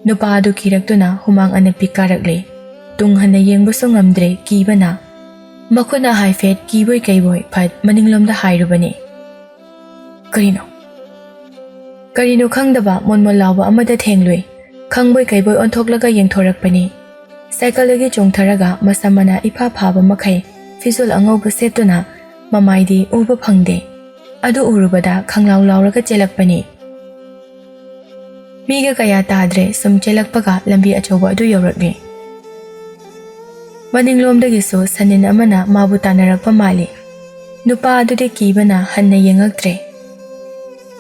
ꯅꯨꯄꯥ ꯑꯗꯨ ꯀꯤꯔꯛꯇꯨꯅ ꯍꯨꯃꯥꯡ ꯑꯅꯞꯄꯤ ꯀꯥꯔꯛꯂꯦ ꯇꯨꯡ ꯍꯟꯅ ꯌꯦꯡꯕꯁꯨ ꯉꯝꯗ꯭ꯔꯦ ꯀꯤꯕꯅ ꯃꯈꯨꯠꯅ ꯍꯥꯏꯐꯦꯠ ꯀꯤꯕꯣꯏ ꯀꯩꯕꯣꯏ ꯐꯠ ꯃꯅꯤꯡꯂꯣꯝꯗ ꯍꯥꯏꯔꯨꯕꯅꯤ ꯀꯔꯤꯅꯣ ꯈꯪꯗꯕ ꯃꯣꯟꯃꯣꯟ ꯂꯥꯎꯕ ꯑꯃꯗ ꯊꯦꯡꯂꯨꯏ ꯈꯪꯕꯣꯏ ꯀꯩꯕꯣꯏ ꯑꯣꯟꯊꯣꯛꯂꯒ ꯌꯦꯡꯊꯣꯔꯛꯄꯅꯤ ꯁꯥꯏꯀꯜꯗꯒꯤ ꯆꯣꯡꯊꯔꯒ ꯃꯁꯝ ꯃꯅꯥ ꯏꯐꯥ ꯐꯥꯕ ꯃꯈꯩ ꯐꯤꯖꯣꯜ ꯑꯉꯧꯕ ꯁꯦꯠꯇꯨꯅ ꯃꯃꯥꯏꯗꯤ ꯎꯕ ꯐꯪꯗꯦ ꯑꯗꯨ ꯎꯔꯨꯕꯗ ꯈꯪꯂꯥꯎ ꯂꯥꯎꯔꯒ ꯆꯦꯜꯂꯛꯄꯅꯤ ꯃꯤꯒ ꯀꯌꯥ ꯇꯥꯗ꯭ꯔꯦ ꯁꯨꯝ ꯆꯦꯜꯂꯛꯄꯒ ꯂꯝꯕꯤ ꯑꯆꯧꯕ ꯑꯗꯨ ꯌꯧꯔꯛꯂꯤ ꯃꯅꯤꯡꯂꯣꯝꯗꯒꯤꯁꯨ ꯁꯟꯅꯤꯟ ꯑꯃꯅ ꯃꯥꯕꯨ ꯇꯥꯟꯅꯔꯛꯄ ꯃꯥꯜꯂꯤ ꯅꯨꯄꯥ ꯑꯗꯨꯗꯤ ꯀꯤꯕꯅ ꯍꯟꯅ ꯌꯦꯡꯉꯛꯇ꯭ꯔꯦ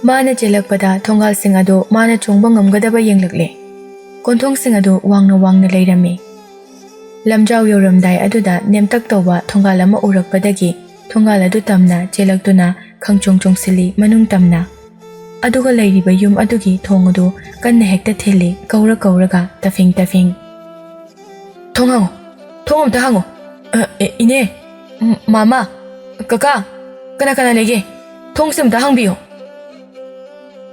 ꯃꯥꯅ ꯆꯦꯜꯂꯛꯄꯗ ꯊꯣꯡꯒꯥꯜꯁꯤꯡ ꯑꯗꯨ ꯃꯥꯅ ꯆꯣꯡꯕ ꯉꯝꯒꯗꯕ ꯌꯦꯡꯂꯛꯂꯦ ꯀꯣꯟꯊꯣꯡꯁꯤꯡ ꯑꯗꯨ ꯋꯥꯡꯅ ꯂꯩꯔꯝꯃꯤ ꯂꯝꯖꯥꯎ ꯌꯧꯔꯝꯗꯥꯏ ꯑꯗꯨꯗ ꯅꯦꯝꯇꯛ ꯇꯧꯕ ꯊꯣꯡꯒꯥꯜ ꯑꯃ ꯎꯔꯛꯄꯗꯒꯤ ꯊꯣꯡꯒꯥꯜ ꯑꯗꯨ ꯇꯝꯅ ꯆꯦꯜꯂꯛꯇꯨꯅ ꯈꯪꯆꯣꯡ ꯆꯣꯡꯁꯤꯜꯂꯤ ꯃꯅꯨꯡ ꯇꯝꯅ ꯑꯗꯨꯒ ꯂꯩꯔꯤꯕ ꯌꯨꯝ ꯑꯗꯨꯒꯤ ꯊꯣꯡ ꯑꯗꯨ ꯀꯟꯅ ꯍꯦꯛꯇ ꯊꯤꯜꯂꯤ ꯀꯧꯔꯒ ꯇꯐꯤꯡ ꯊꯣꯡ ꯍꯥꯡꯉꯣ ꯊꯣꯡ ꯑꯝꯇ ꯍꯥꯡꯉꯣ ꯏꯅꯦ ꯃꯥꯃꯥ ꯀꯀꯥ ꯀꯅꯥ ꯂꯩꯒꯦ ꯊꯣꯡꯁꯦ ꯑꯝꯇ ꯍꯥꯡꯕꯤꯌꯣ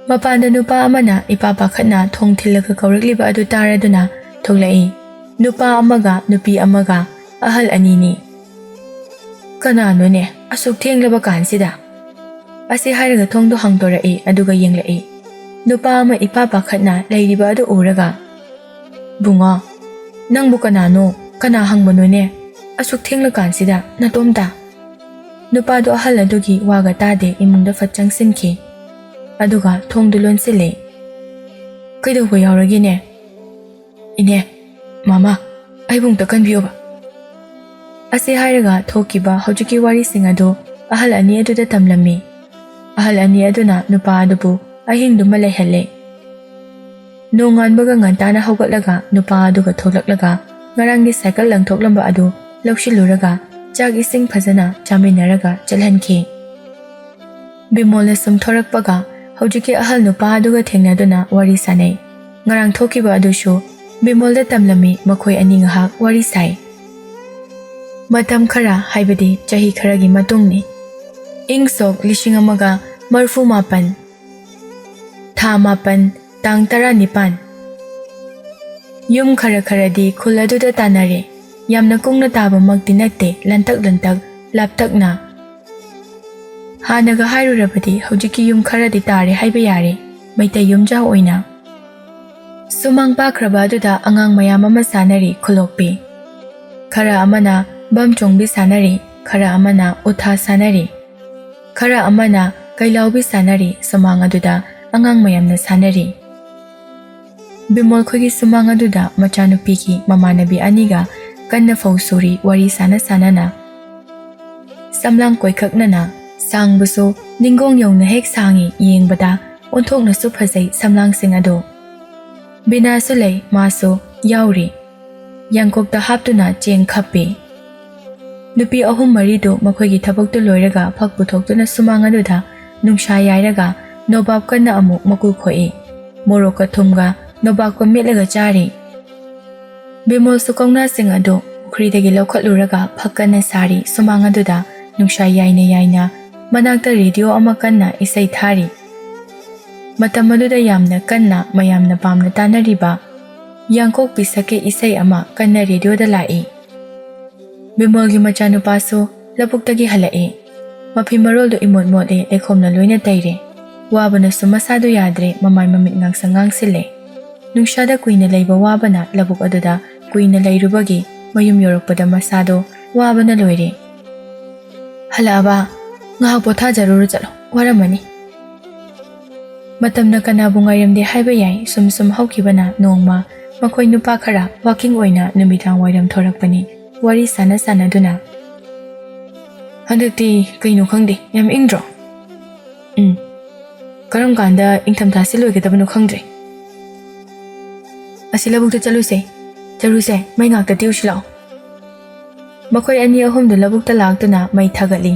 ꯃꯄꯥꯟꯗ ꯅꯨꯄꯥ ꯑꯃꯅ ꯏꯄꯥ ꯄꯥꯈꯠꯅ ꯊꯣꯡ ꯊꯤꯜꯂꯒ ꯀꯧꯔꯛꯂꯤꯕ ꯑꯗꯨ ꯇꯥꯔꯗꯨꯅ ꯊꯣꯛꯂꯛꯏ ꯅꯨꯄꯥ ꯑꯃꯒ ꯅꯨꯄꯤ ꯑꯃꯒ ꯑꯍꯜ ꯑꯅꯤꯅꯤ ꯀꯅꯥꯅꯣꯅꯦ ꯑꯁꯨꯛ ꯊꯦꯡꯂꯕ ꯀꯥꯟꯁꯤꯗ ꯑꯁꯤ ꯍꯥꯏꯔꯒ ꯊꯣꯡꯗꯣ ꯍꯥꯡꯗꯣꯔꯛꯏ ꯑꯗꯨꯒ ꯌꯦꯡꯂꯛꯏ ꯅꯨꯄꯥ ꯑꯃ ꯏꯄꯥ ꯄꯥꯈꯠꯅ ꯂꯩꯔꯤꯕ ꯑꯗꯨ ꯎꯔꯒ ꯕꯨꯡꯉꯣ ꯅꯪꯕꯨ ꯀꯅꯥꯅꯣ ꯀꯅꯥ ꯍꯪꯕꯅꯣꯅꯦ ꯑꯁꯨꯛ ꯊꯦꯡꯂꯀꯥꯟꯁꯤꯗ ꯅꯇꯣꯝꯇ ꯅꯨꯄꯥꯗꯣ ꯑꯍꯜ ꯑꯗꯨꯒꯤ ꯋꯥꯒ ꯇꯥꯗꯦ ꯏꯃꯨꯡꯗ ꯐꯠ ꯆꯪꯁꯤꯟꯈꯤ ꯑꯗꯨꯒ ꯊꯣꯡꯗꯨ ꯂꯣꯟꯁꯤꯜꯂꯦ ꯀꯩꯗꯧꯕ ꯌꯥꯎꯔꯒꯦꯅꯦ ꯏꯅꯦ ꯃꯥꯃꯥ ꯑꯩꯕꯨ ꯑꯝꯇ ꯀꯟꯕꯤꯌꯣꯕ ꯑꯁꯤ ꯍꯥꯏꯔꯒ ꯊꯣꯛꯈꯤꯕ ꯍꯧꯖꯤꯛꯀꯤ ꯋꯥꯔꯤꯁꯤꯡ ꯑꯗꯨ ꯑꯍꯜ ꯑꯅꯤ ꯑꯗꯨꯗ ꯇꯝꯂꯝꯃꯤ ꯑꯍꯜ ꯑꯅꯤ ꯑꯗꯨꯅ ꯅꯨꯄꯥ ꯑꯗꯨꯕꯨ ꯑꯍꯤꯡꯗꯨꯃ ꯂꯩꯍꯜꯂꯦ ꯅꯣꯡꯉꯥꯟꯕꯒ ꯉꯟꯇꯥꯅ ꯍꯧꯒꯠꯂꯒ ꯅꯨꯄꯥ ꯑꯗꯨꯒ ꯊꯣꯛꯂꯛꯂꯒ ꯉꯔꯥꯡꯒꯤ ꯁꯥꯏꯀꯜ ꯂꯪꯊꯣꯛꯂꯝꯕ ꯑꯗꯨ ꯂꯧꯁꯤꯜꯂꯨꯔꯒ ꯆꯥꯛ ꯏꯁꯤꯡ ꯐꯖꯅ ꯆꯥꯃꯤꯟꯅꯔꯒ ꯆꯠꯍꯟꯈꯤ ꯕꯤꯃꯣꯜꯅ ꯁꯨꯝ ꯊꯣꯔꯛꯄꯒ ꯍꯧꯖꯤꯛꯀꯤ ꯑꯍꯜ ꯅꯨꯄꯥ ꯑꯗꯨꯒ ꯊꯦꯡꯅꯗꯨꯅ ꯋꯥꯔꯤ ꯁꯥꯅꯩ ꯉꯔꯥꯡ ꯊꯣꯛꯈꯤꯕ ꯑꯗꯨꯁꯨ ꯕꯤꯃꯣꯜꯗ ꯇꯝꯂꯝꯃꯤ ꯃꯈꯣꯏ ꯑꯅꯤ ꯉꯍꯥꯛ ꯋꯥꯔꯤ ꯁꯥꯏ ꯃꯇꯝꯈꯔ ꯍꯥꯏꯕꯗꯤ ꯆꯍꯤ ꯈꯔꯒꯤ ꯃꯇꯨꯡꯅꯤ ꯏꯪ ꯁꯣꯛ 1939 ꯊꯥ 9 ꯇꯥꯡ 19 ꯌꯨꯝ ꯈꯔꯗꯤ ꯈꯨꯜ ꯑꯗꯨꯗ ꯇꯥꯟꯅꯔꯦ ꯌꯥꯝꯅ ꯀꯨꯡꯅ ꯇꯥꯕꯃꯛꯇꯤ ꯅꯠꯇꯦ ꯂꯟꯇꯛ ꯂꯥꯞꯇꯛꯅ ꯍꯥꯟꯅꯒ ꯍꯥꯏꯔꯨꯔꯕꯗꯤ ꯍꯧꯖꯤꯛꯀꯤ ꯌꯨꯝ ꯈꯔꯗꯤ ꯇꯥꯔꯦ ꯍꯥꯏꯕ ꯌꯥꯔꯦ ꯃꯩꯇꯩ ꯌꯨꯝꯖꯥꯎ ꯑꯣꯏꯅ ꯁꯨꯃꯥꯡ ꯄꯥꯛꯈ꯭ꯔꯕ ꯑꯗꯨꯗ ꯑꯉꯥꯡ ꯃꯌꯥꯝ ꯑꯃ ꯁꯥꯟꯅꯔꯤ ꯈꯨꯂꯣꯛꯄꯤ ꯈꯔ ꯑꯃꯅ ꯕꯝ ꯆꯣꯡꯕꯤ ꯁꯥꯟꯅꯔꯤ ꯈꯔ ꯑꯃꯅ ꯎꯊꯥ ꯁꯥꯟꯅꯔꯤ ꯈꯔ ꯑꯃꯅ ꯀꯩꯂꯥꯎꯕꯤ ꯁꯥꯟꯅꯔꯤ ꯁꯨꯃꯥꯡ ꯑꯗꯨꯗ ꯑꯉꯥꯡ ꯃꯌꯥꯝꯅ ꯁꯥꯟꯅꯔꯤ ꯕꯤꯃꯣꯜ ꯈꯣꯏꯒꯤ ꯁꯨꯃꯥꯡ ꯑꯗꯨꯗ ꯃꯆꯥꯅꯨꯄꯤꯒꯤ ꯃꯃꯥꯟꯅꯕꯤ ꯑꯅꯤꯒ ꯀꯟꯅ ꯐꯧ ꯁꯨꯔꯤ ꯋꯥꯔꯤ ꯁꯥꯟꯅꯅ ꯁꯝꯂꯥꯡ ꯀꯣꯏꯈꯛꯅꯅ ꯁꯥꯡꯕꯁꯨ ꯅꯤꯡꯒꯣꯡ ꯌꯧꯅ ꯍꯦꯛ ꯁꯥꯡꯉꯤ ꯌꯦꯡꯕꯗ ꯑꯣꯟꯊꯣꯛꯅꯁꯨ ꯐꯖꯩ ꯁꯝꯂꯥꯡꯁꯤꯡ ꯑꯗꯨ ꯕꯤꯅꯥꯁꯨ ꯂꯩ ꯃꯥꯁꯨ ꯌꯥꯎꯔꯤ ꯌꯥꯡꯀꯣꯛꯇ ꯍꯥꯞꯇꯨꯅ ꯆꯦꯡ ꯈꯞꯄꯤ ꯅꯨꯄꯤ 3-4ꯗꯨ ꯃꯈꯣꯏꯒꯤ ꯊꯕꯛꯇꯨ ꯂꯣꯏꯔꯒ ꯐꯛ ꯄꯨꯊꯣꯛꯇꯨꯅ ꯁꯨꯃꯥꯡ ꯑꯗꯨꯗ ꯅꯨꯡꯁꯥ ꯌꯥꯏꯔꯒ ꯅꯣꯕꯥꯞ ꯀꯟꯅ ꯑꯃꯨꯛ ꯃꯀꯨ ꯈꯣꯛꯏ ꯃꯣꯔꯣꯛꯀ ꯊꯨꯝꯒ ꯅꯣꯕꯥꯞꯀ ꯃꯦꯠꯂꯒ ꯆꯥꯔꯤ ꯕꯤꯃꯣꯜꯁꯨ ꯀꯧꯅꯥꯁꯤꯡ ꯑꯗꯨ ꯄꯨꯈ꯭ꯔꯤꯗꯒꯤ ꯂꯧꯈꯠꯂꯨꯔꯒ ꯐꯛ ꯀꯟꯅ ꯁꯥꯔꯤ ꯁꯨꯃꯥꯡ ꯑꯗꯨꯗ ꯅꯨꯡꯁꯥ ꯌꯥꯏꯅ ꯃꯅꯥꯛꯇ ꯔꯦꯗꯤꯑꯣ ꯑꯃ ꯀꯟꯅ ꯏꯁꯩ ꯊꯥꯔꯤ ꯃꯇꯝ ꯑꯗꯨꯗ ꯌꯥꯝꯅ ꯀꯟꯅ ꯃꯌꯥꯝꯅ ꯄꯥꯝꯅ ꯇꯥꯅꯔꯤꯕ ꯌꯥꯡꯀꯣꯛꯄꯤ ꯁꯛꯀꯤ ꯏꯁꯩ ꯑꯃ ꯀꯟꯅ ꯔꯦꯗꯤꯑꯣꯗ ꯂꯥꯛꯏ ꯕꯤꯃꯣꯜꯒꯤ ꯃꯆꯥꯅꯨꯄꯥꯁꯨ ꯂꯧꯕꯨꯛꯇꯒꯤ ꯍꯜꯂꯛꯏ ꯃꯐꯤ ꯃꯔꯣꯜꯗꯨ ꯏꯃꯣꯠ ꯃꯣꯠꯂꯦ ꯂꯩꯈꯣꯝꯅ ꯂꯣꯏꯅ ꯇꯩꯔꯦ ꯋꯥꯕꯅꯁꯨ ꯃꯁꯥꯗꯨ ꯌꯥꯗ꯭ꯔꯦ ꯃꯃꯥꯏ ꯃꯃꯤꯠ ꯉꯥꯡꯁꯤꯜꯂꯦ ꯅꯨꯡꯁꯥꯗ ꯀꯨꯏꯅ ꯂꯩꯕ ꯋꯥꯕꯅ ꯂꯧꯕꯨꯛ ꯑꯗꯨꯗ ꯀꯨꯏꯅ ꯂꯩꯔꯨꯕꯒꯤ ꯃꯌꯨꯝ ꯌꯧꯔꯛꯄꯗ ꯃꯁꯥꯗꯣ ꯋꯥꯕꯅ ꯂꯣꯏꯔꯦ ꯍꯜꯂꯛꯑꯕ ꯉꯥꯏꯍꯥꯛ ꯄꯣꯊꯥꯖꯔꯨꯔꯣ ꯆꯠꯂꯣ ꯋꯥꯔꯝꯃꯅꯤ ꯃꯇꯝꯅ ꯀꯅꯥꯕꯨ ꯉꯥꯏꯔꯝꯗꯦ ꯍꯥꯏꯕ ꯌꯥꯏ ꯁꯨꯝ ꯍꯧꯈꯤꯕꯅ ꯅꯣꯡꯃ ꯃꯈꯣꯏ ꯅꯨꯄꯥ ꯈꯔ ꯋꯥꯀꯤꯡ ꯑꯣꯏꯅ ꯅꯨꯃꯤꯗꯥꯡ ꯋꯥꯏꯔꯝ ꯊꯣꯔꯛꯄꯅꯤ ꯋꯥꯔꯤ ꯁꯥꯟꯅꯗꯨꯅ ꯍꯟꯗꯛꯇꯤ ꯀꯩꯅꯣ ꯈꯪꯗꯦ ꯌꯥꯝ ꯏꯪꯗ꯭ꯔꯣ ꯀꯔꯝ ꯀꯥꯟꯗ ꯏꯪꯊꯝꯊꯥꯁꯤ ꯂꯣꯏꯒꯗꯕꯅꯣ ꯈꯪꯗ꯭ꯔꯦ ꯑꯁꯤ ꯂꯧꯕꯨꯛꯇ ꯆꯠꯂꯨꯁꯦ ꯃꯩ ꯉꯥꯛꯇ ꯇꯤꯎꯁꯤ ꯂꯥꯛꯑꯣ ꯃꯈꯣꯏ 2-3ꯗꯨ ꯂꯧꯕꯨꯛꯇ ꯂꯥꯛꯇꯨꯅ ꯃꯩ ꯊꯥꯒꯠꯂꯤ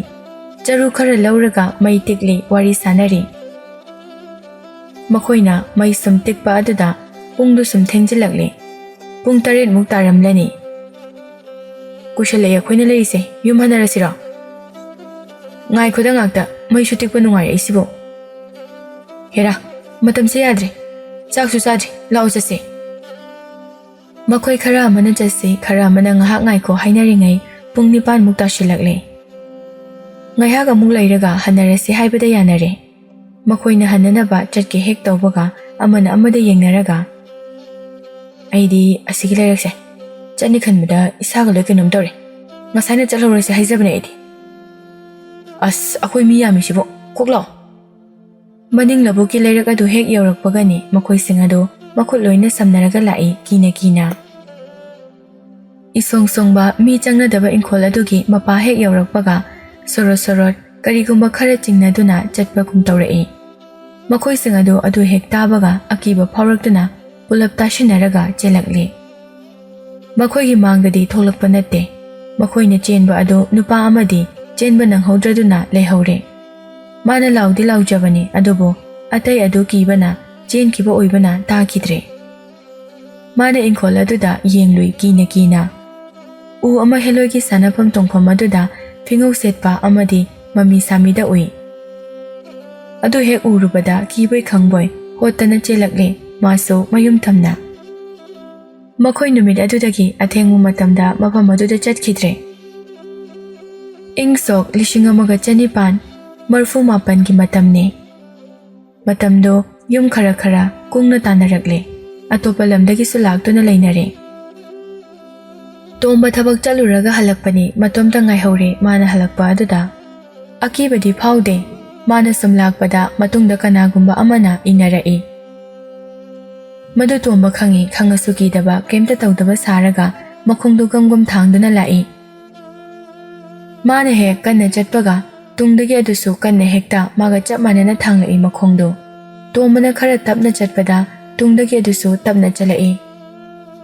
ꯆꯔꯨ ꯈꯔ ꯂꯧꯔꯒ ꯃꯩ ꯇꯤꯛꯂꯤ ꯋꯥꯔꯤ ꯁꯥꯅꯔꯤ꯫ ꯃꯈꯣꯏꯅ ꯃꯩ ꯁꯨꯝ ꯇꯤꯛꯄ ꯑꯗꯨꯗ ꯄꯨꯡꯗꯨ ꯁꯨꯝ ꯊꯦꯡꯖꯤꯜꯂꯛꯂꯤ꯫ ꯄꯨꯡ 7ꯃꯨꯛ ꯇꯥꯔꯝꯂꯅꯤ꯫ ꯀꯨꯏꯁꯜꯂꯛꯑꯦ ꯑꯩꯈꯣꯏꯅ ꯂꯩꯔꯤꯁꯦ, ꯌꯨꯝ ꯍꯟꯅꯔꯁꯤꯔꯣ? ꯉꯥꯏꯈꯣꯗ ꯉꯥꯛꯇ, ꯃꯩꯁꯨ ꯇꯤꯛꯄ ꯅꯨꯡꯉꯥꯏꯔꯛꯏꯁꯤꯕꯨ꯫ ꯍꯦꯔꯥ, ꯃꯇꯝꯁꯦ ꯌꯥꯗ꯭ꯔꯦ, ꯆꯥꯛꯁꯨ ꯆꯥꯗ꯭ꯔꯤ, ꯂꯥꯛꯑꯣ ꯆꯠꯁꯦ꯫ ꯃꯈꯣꯏ ꯈꯔ ꯑꯃꯅ ꯆꯠꯁꯤ, ꯈꯔ ꯑꯃꯅ ꯉꯥꯏꯍꯥꯛ ꯉꯥꯏꯈꯣ ꯍꯥꯏꯅꯔꯤꯉꯩ ꯄꯨꯡ 9ꯃꯨꯛ ꯇꯥꯁꯤꯜꯂꯛꯂꯦ꯫ ꯉꯥꯏꯍꯥꯛ ꯑꯃꯨꯛ ꯂꯩꯔꯒ ꯍꯟꯅꯔꯁꯤ ꯍꯥꯏꯕꯗ ꯌꯥꯅꯔꯦ꯫ ꯃꯈꯣꯏꯅ ꯍꯟꯅꯅꯕ ꯆꯠꯀꯦ ꯍꯦꯛ ꯇꯧꯕꯒ ꯑꯃꯅ ꯑꯃꯗ ꯌꯦꯡꯅꯔꯒ, ꯑꯩꯗꯤ ꯑꯁꯤꯒꯤ ꯂꯩꯔꯛꯁꯦ ꯆꯠꯅꯤ ꯈꯟꯕꯗ ꯏꯁꯥꯒ ꯂꯣꯏ ꯀꯩꯅꯣꯝ ꯇꯧꯔꯦ, ꯉꯁꯥꯏꯅ ꯆꯠꯍꯧꯔꯁꯦ ꯍꯥꯏꯖꯕꯅꯦ ꯑꯩꯗꯤ꯫ ꯑꯁ, ꯑꯩꯈꯣꯏ ꯃꯤ ꯌꯥꯝꯃꯤꯁꯤꯕꯣ, ꯀꯣꯛ ꯂꯥꯛꯑꯣ꯫ ꯃꯅꯤꯡ ꯂꯧꯕꯨꯛꯀꯤ ꯂꯩꯔꯛ ꯑꯗꯨ ꯍꯦꯛ ꯌꯧꯔꯛꯄꯒꯅꯤ ꯃꯈꯣꯏꯁꯤꯡ ꯑꯗꯨ ꯃꯈꯨꯠ ꯂꯣꯏꯅ ꯁꯝꯅꯔꯒ ꯂꯥꯛꯏ, ꯀꯤꯅ ꯀꯤꯅ꯫ ꯏꯁꯣꯡ ꯁꯣꯡꯕ ꯃꯤ ꯆꯪꯅꯗꯕ ꯏꯪꯈꯣꯜ ꯑꯗꯨꯒꯤ ꯃꯄꯥ ꯍꯦꯛ ꯌꯧꯔꯛꯄꯒ ꯁꯣꯔꯣꯠ ꯁꯣꯔꯣꯠ ꯀꯔꯤꯒꯨꯝꯕ ꯈꯔ ꯆꯤꯡꯅꯗꯨꯅ ꯆꯠꯄꯒꯨꯝ ꯇꯧꯔꯛꯏ꯫ ꯃꯈꯣꯏꯁꯤꯡ ꯑꯗꯨ ꯍꯦꯛ ꯇꯥꯕꯒ ꯑꯀꯤꯕ ꯐꯥꯎꯔꯛꯇꯨꯅ ꯄꯨꯂꯞ ꯇꯥꯁꯤꯟꯅꯔꯒ ꯆꯦꯜꯂꯛꯂꯤ꯫ ꯃꯈꯣꯏꯒꯤ ꯃꯥꯡꯗꯗꯤ ꯊꯣꯛꯂꯛꯄ ꯅꯠꯇꯦ, ꯃꯈꯣꯏꯅ ꯆꯦꯟꯕ ꯑꯗꯨ ꯅꯨꯄꯥ ꯑꯃꯗꯤ ꯆꯦꯟꯕ ꯅꯪꯍꯧꯗ꯭ꯔꯗꯨꯅ ꯂꯩꯍꯧꯔꯦ꯫ ꯃꯥꯅ ꯂꯥꯎꯗꯤ ꯂꯥꯎꯖꯕꯅꯤ, ꯑꯗꯨꯕꯨ ꯑꯇꯩ ꯑꯗꯨ ꯀꯤꯕꯅ ꯆꯦꯟꯈꯤꯕ ꯑꯣꯏꯕꯅ ꯇꯥꯈꯤꯗ꯭ꯔꯦ꯫ ꯃꯥꯅ ꯏꯪꯈꯣꯜ ꯑꯗꯨꯗ ꯌꯦꯡꯂꯨꯏ ꯀꯤꯅ ꯀꯤꯅ꯫ ꯎ ꯑꯃ ꯍꯦꯂꯣꯏꯒꯤ ꯁꯥꯟꯅꯐꯝ ꯇꯣꯡꯐꯝ ꯑꯗꯨꯗ ꯐꯤꯉꯧ ꯁꯦꯠꯄ ꯑꯃꯗꯤ ꯃꯃꯤ ꯁꯥꯃꯤꯗ ꯎꯏ꯫ ꯑꯗꯨ ꯍꯦꯛ ꯎꯔꯨꯕꯗ ꯀꯤꯕꯣꯏ ꯈꯪꯕꯣꯏ ꯍꯣꯠꯇꯅ ꯆꯦꯜꯂꯛꯂꯦ, ꯃꯥꯁꯨ ꯃꯌꯨꯝ ꯊꯝꯅ꯫ ꯃꯈꯣꯏ ꯅꯨꯃꯤꯠ ꯑꯗꯨꯗꯒꯤ ꯑꯊꯦꯡꯕ ꯃꯇꯝꯗ ꯃꯐꯝ ꯑꯗꯨꯗ ꯆꯠꯈꯤꯗ꯭ꯔꯦ꯫ ꯏꯪ ꯁꯣꯛ 1939ꯒꯤ ꯃꯇꯝꯅꯤ꯫ ꯃꯇꯝꯗꯣ ꯌꯨꯝ ꯈꯔ ꯈꯔ ꯀꯨꯡꯅ ꯇꯥꯟꯅꯔꯛꯂꯦ, ꯑꯇꯣꯞꯄ ꯂꯝꯗꯒꯤꯁꯨ ꯂꯥꯛꯇꯨꯅ ꯂꯩꯅꯔꯦ꯫ ꯇꯣꯝꯕ ꯊꯕꯛ ꯆꯠꯂꯨꯔꯒ ꯍꯜꯂꯛꯄꯅꯤ, ꯃꯇꯣꯝꯇ ꯉꯥꯏꯍꯧꯔꯦ ꯃꯥꯅ ꯍꯜꯂꯛꯄ ꯑꯗꯨꯗ꯫ ꯑꯀꯤꯕꯗꯤ ꯐꯥꯎꯗꯦ, ꯃꯥꯅ ꯁꯨꯝ ꯂꯥꯛꯄꯗ ꯃꯇꯨꯡꯗ ꯀꯅꯥꯒꯨꯝꯕ ꯑꯃꯅ ꯏꯟꯅꯔꯛꯏ꯫ ꯃꯗꯨ ꯇꯣꯝꯕ ꯈꯪꯏ, ꯈꯪꯉꯁꯨ ꯀꯤꯗꯕ, ꯀꯩꯝꯇ ꯇꯧꯗꯕ ꯁꯥꯔꯒ ꯃꯈꯣꯡꯗꯨ ꯒꯝ ꯊꯥꯡꯗꯨꯅ ꯂꯥꯛꯏ꯫ ꯃꯥꯅ ꯍꯦꯛ ꯀꯟꯅ ꯆꯠꯄꯒ ꯇꯨꯡꯗꯒꯤ ꯑꯗꯨꯁꯨ ꯀꯟꯅ ꯍꯦꯛꯇ ꯃꯥꯒ ꯆꯞ ꯃꯥꯟꯅꯅ ꯊꯥꯡꯂꯛꯏ ꯃꯈꯣꯡꯗꯨ꯫ ꯇꯣꯝꯕꯅ ꯈꯔ ꯇꯞꯅ ꯆꯠꯄꯗ ꯇꯨꯡꯗꯒꯤ ꯑꯗꯨꯁꯨ ꯇꯞꯅ ꯆꯠꯂꯛꯏ꯫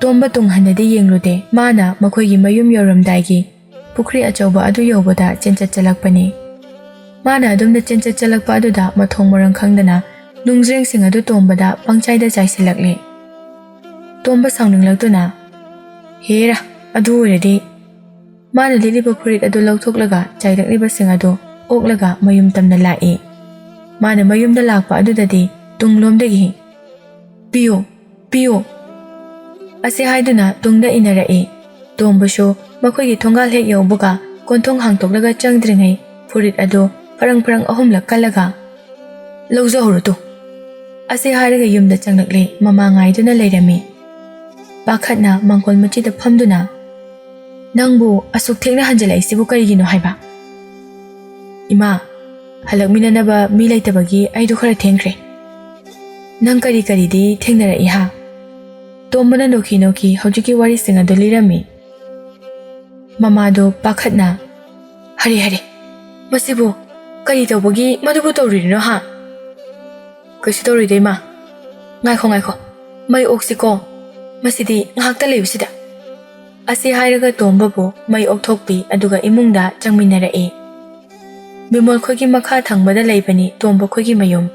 ꯇꯣꯝꯕ ꯇꯨꯡ ꯍꯟꯅꯗꯤ ꯌꯦꯡꯂꯨꯗꯦ, ꯃꯥꯅ ꯃꯈꯣꯏꯒꯤ ꯃꯌꯨꯝ ꯌꯧꯔꯝꯗꯥꯏꯒꯤ ꯄꯨꯈ꯭ꯔꯤ ꯑꯆꯧꯕ ꯑꯗꯨ ꯌꯧꯕꯗ ꯆꯦꯟꯆꯠ ꯆꯠꯂꯛꯄꯅꯤ꯫ ꯃꯥꯅ ꯑꯗꯨꯝꯅ ꯆꯦꯟꯆꯠ ꯆꯠꯂꯛꯄ ꯑꯗꯨꯗ ꯃꯊꯣꯡ ꯃꯔꯝ ꯈꯪꯗꯅ ꯅꯨꯡꯖ꯭ꯔꯦꯡꯁꯤꯡ ꯑꯗꯨ ꯇꯣꯝꯕꯗ ꯄꯪꯆꯥꯏꯗ ꯆꯥꯏꯁꯤꯜꯂꯛꯂꯦ꯫ ꯇꯣꯝꯕ ꯁꯥꯎꯅꯤꯡꯂꯛꯇꯨꯅ, ꯍꯦꯔꯥ, ꯑꯗꯨ ꯑꯣꯏꯔꯗꯤ, ꯃꯥꯅ ꯂꯤꯠꯂꯤꯕ ꯐꯨꯔꯤꯠ ꯑꯗꯨ ꯂꯧꯊꯣꯛꯂꯒ ꯆꯥꯏꯔꯛꯂꯤꯕꯁꯤꯡ ꯑꯗꯨ ꯑꯣꯛꯂꯒ ꯃꯌꯨꯝ ꯇꯝꯅ ꯂꯥꯛꯏ꯫ ꯃꯥꯅ ꯃꯌꯨꯝꯗ ꯂꯥꯛꯄ ꯑꯗꯨꯗꯗꯤ ꯇꯨꯡꯂꯣꯝꯗꯒꯤ, ꯄꯤꯌꯨ ꯄꯤꯌꯨ ꯑꯁꯤ ꯍꯥꯏꯗꯨꯅ ꯇꯨꯡꯗ ꯏꯟꯅꯔꯛꯏ꯫ ꯇꯣꯝꯕꯁꯨ ꯃꯈꯣꯏꯒꯤ ꯊꯣꯡꯒꯥꯜ ꯍꯦꯛ ꯌꯧꯕꯒ ꯀꯣꯟꯊꯣꯡ ꯍꯥꯡꯇꯣꯛꯂꯒ ꯆꯪꯗ꯭ꯔꯤꯉꯩ ꯐꯨꯔꯤꯠ ꯑꯗꯨ ꯐꯔꯪ ꯐꯔꯪ 3ꯂꯛ ꯀꯜꯂꯒ, ꯂꯧꯖꯍꯧꯔꯣ ꯇꯨ ꯑꯁꯤ ꯍꯥꯏꯔꯒ ꯌꯨꯝꯗ ꯆꯪꯂꯛꯂꯦ꯫ ꯃꯃꯥ ꯉꯥꯏꯗꯨꯅ ꯂꯩꯔꯝꯃꯤ꯫ ꯄꯥꯈꯠꯅ ꯃꯥꯡꯒꯣꯜ ꯃꯆꯤꯗ ꯐꯝꯗꯨꯅ, ꯅꯪꯕꯨ ꯑꯁꯨꯛ ꯊꯦꯡꯅ ꯍꯟꯖꯤꯜꯂꯛꯏꯁꯤꯕꯨ ꯀꯔꯤꯒꯤꯅꯣ ꯍꯥꯏꯕ? ꯏꯃꯥ, ꯍꯜꯂꯛꯃꯤꯟꯅꯅꯕ ꯃꯤ ꯂꯩꯇꯕꯒꯤ ꯑꯩꯗꯣ ꯈꯔ ꯊꯦꯡꯈ꯭ꯔꯦ꯫ ꯅꯪ ꯀꯔꯤꯗꯤ ꯊꯦꯡꯅꯔꯛꯏ ꯍꯥ? ꯇꯣꯝꯕꯅ ꯅꯣꯛꯈꯤ ꯅꯣꯛꯈꯤ ꯍꯧꯖꯤꯛꯀꯤ ꯋꯥꯔꯤꯁꯤꯡ ꯑꯗꯨ ꯂꯤꯔꯝꯃꯤ꯫ ꯃꯃꯥꯗꯣ ꯄꯥꯈꯠꯅ, ꯍꯔꯦ ꯍꯔꯦ, ꯃꯁꯤꯕꯨ ꯀꯔꯤ ꯇꯧꯕꯒꯤ ꯃꯗꯨꯕꯨ ꯇꯧꯔꯤꯅꯣ ꯍꯥ? ꯀꯩꯁꯨ ꯇꯧꯔꯣꯏꯗ ꯏꯃꯥ, ꯉꯥꯏꯈꯣ, ꯃꯩ ꯑꯣꯛꯁꯤꯀꯣ, ꯃꯁꯤꯗꯤ ꯉꯥꯏꯍꯥꯛꯇ ꯂꯩꯕꯁꯤꯗ ꯑꯁꯤ ꯍꯥꯏꯔꯒ ꯇꯣꯝꯕꯕꯨ ꯃꯩ ꯑꯣꯛꯊꯣꯛꯄꯤ, ꯑꯗꯨꯒ ꯏꯃꯨꯡꯗ ꯆꯪꯃꯤꯟꯅꯔꯛꯏ꯫ ꯕꯤꯃꯣꯜ ꯈꯣꯏꯒꯤ ꯃꯈꯥ ꯊꯪꯕꯗ ꯂꯩꯕꯅꯤ ꯇꯣꯝꯕ ꯈꯣꯏꯒꯤ ꯃꯌꯨꯝ꯫